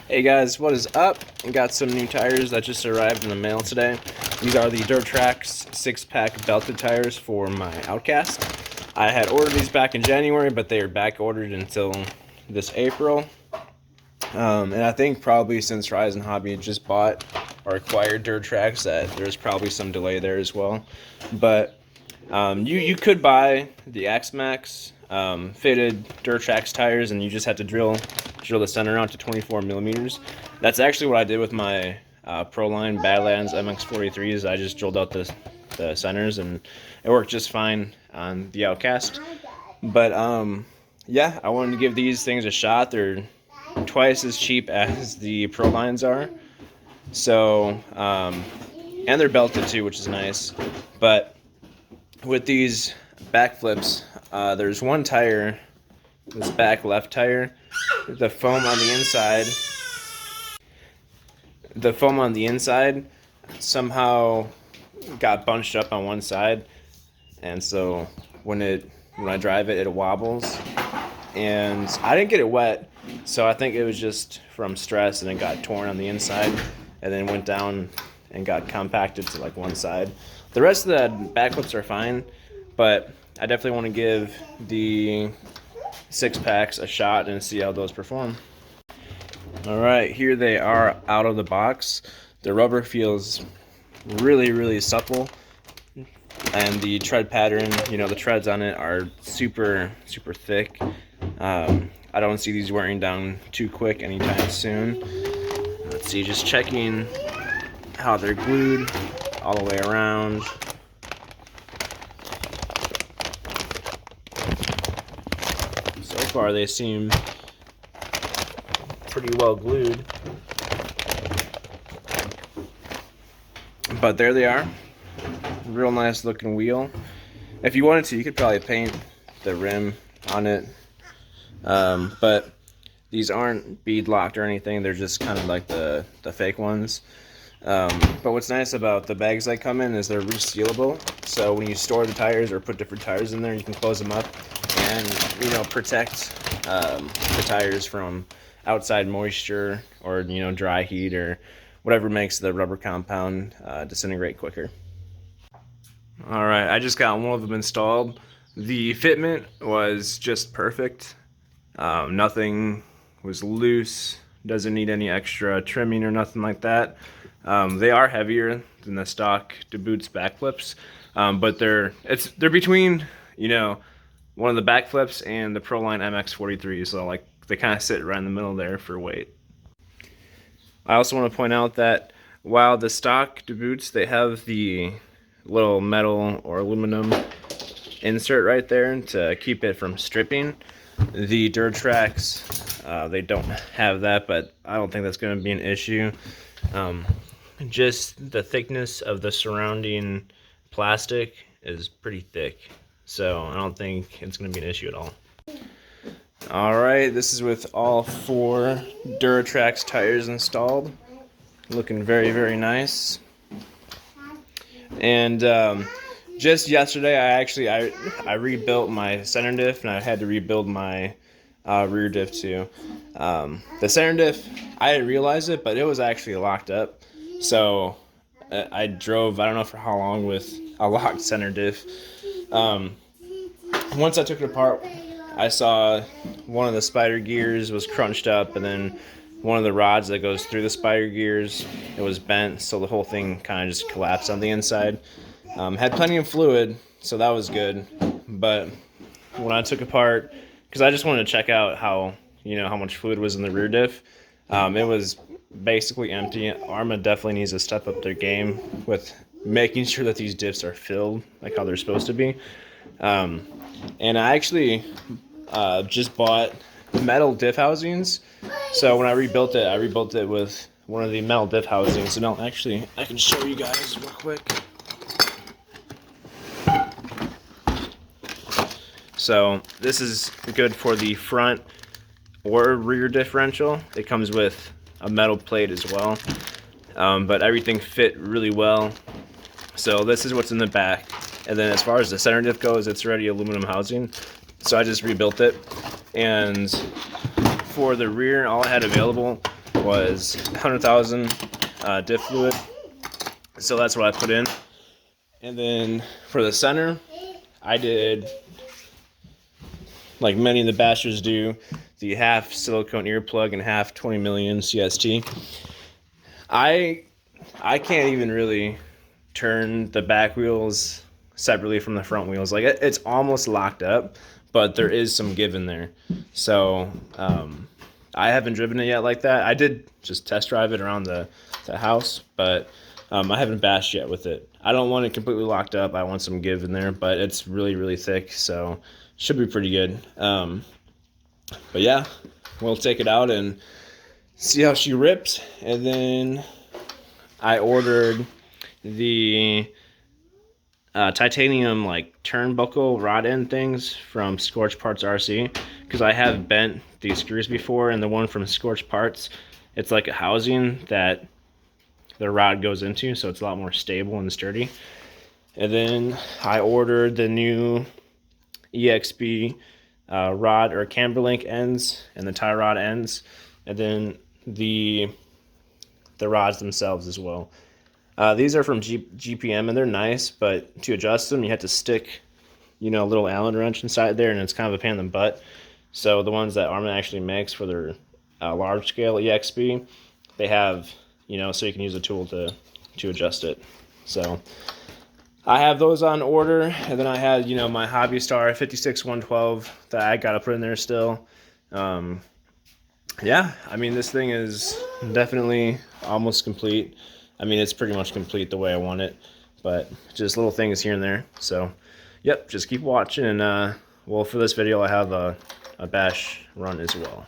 Hey guys, what is up? I got some new tires that just arrived in the mail today. These are the Duratrax 6-pack belted tires for my Outcast. I had ordered these back in January, but they are back ordered until this April. And I think probably since Rise and Hobby just bought or acquired Duratrax, that there's probably some delay there as well. But you could buy the X-Max fitted Duratrax tires, and you just have to drill the center out to 24 millimeters. That's actually what I did with my Proline Badlands MX43s. I just drilled out the centers, and it worked just fine on the Outcast. But yeah, I wanted to give these things a shot. They're twice as cheap as the Prolines are. So and they're belted too, which is nice. But with these backflips, there's one tire, this back left tire, the foam on the inside somehow got bunched up on one side, and so when I drive it, it wobbles. And I didn't get it wet, so I think it was just from stress, and it got torn on the inside and then went down and got compacted to like one side. The rest of the backflips are fine, but I definitely want to give the 6-packs a shot and see how those perform. Alright, here they are out of the box. The rubber feels really supple, and the tread pattern, the treads on it are super thick. I don't see these wearing down too quick anytime soon. Let's see, just checking how they're glued all the way around. So far they seem pretty well glued. But there they are. Real nice looking wheel. If you wanted to, you could probably paint the rim on it. But these aren't bead locked or anything. They're just kind of like the fake ones. But what's nice about the bags they come in is they're resealable. So when you store the tires or put different tires in there, you can close them up and protect the tires from outside moisture or dry heat or whatever makes the rubber compound disintegrate quicker. All right, I just got one of them installed. The fitment was just perfect. Nothing was loose, doesn't need any extra trimming or nothing like that. They are heavier than the stock dboots backflips, but they're between one of the backflips and the Proline MX43, so like they kind of sit right in the middle there for weight. I also want to point out that while the stock dboots, they have the little metal or aluminum insert right there to keep it from stripping, the Duratrax, they don't have that, but I don't think that's going to be an issue. Just the thickness of the surrounding plastic is pretty thick, so I don't think it's going to be an issue at all. Alright, this is with all 4 Duratrax tires installed. Looking very nice. And just yesterday I rebuilt my center diff, and I had to rebuild my rear diff too. The center diff, I didn't realize it, but it was actually locked up. So I drove, I don't know for how long, with a locked center diff. Once I took it apart, I saw one of the spider gears was crunched up, and then one of the rods that goes through the spider gears, it was bent, so the whole thing kind of just collapsed on the inside. Had plenty of fluid, so that was good. But when I took apart, because I just wanted to check out how much fluid was in the rear diff, it was basically empty. Arma definitely needs to step up their game with making sure that these diffs are filled like how they're supposed to be. And I actually just bought metal diff housings. So when I rebuilt it with one of the metal diff housings. And I can show you guys real quick. So this is good for the front or rear differential. It comes with a metal plate as well, but everything fit really well. So this is what's in the back, and then as far as the center diff goes, it's already aluminum housing, so I just rebuilt it. And for the rear, all I had available was 100,000 diff fluid. So that's what I put in. And then for the center, I did, like many of the bashers do, the half silicone earplug and half 20 million CST. I can't even really turn the back wheels separately from the front wheels. Like it's almost locked up, but there is some give in there. So I haven't driven it yet like that. I did just test drive it around the house, but I haven't bashed yet with it. I don't want it completely locked up. I want some give in there, but it's really, really thick, so should be pretty good. But yeah, we'll take it out and see how she rips. And then I ordered the titanium like turnbuckle rod end things from Scorch Parts RC, because I have bent these screws before, and the one from Scorch Parts, it's like a housing that the rod goes into, so it's a lot more stable and sturdy. And then I ordered the new EXB rod or camber link ends and the tie rod ends, and then the rods themselves as well. These are from GPM, and they're nice, but to adjust them you have to stick, a little Allen wrench inside there, and it's kind of a pain in the butt. So the ones that Armin actually makes for their large scale EXB, they have, so you can use a tool to adjust it. So I have those on order, and then I had, my Hobby Star 56112 that I gotta put in there still. Yeah, I mean, this thing is definitely almost complete. I mean, it's pretty much complete the way I want it, but just little things here and there. So, yep, just keep watching, and well, for this video, I have a bash run as well.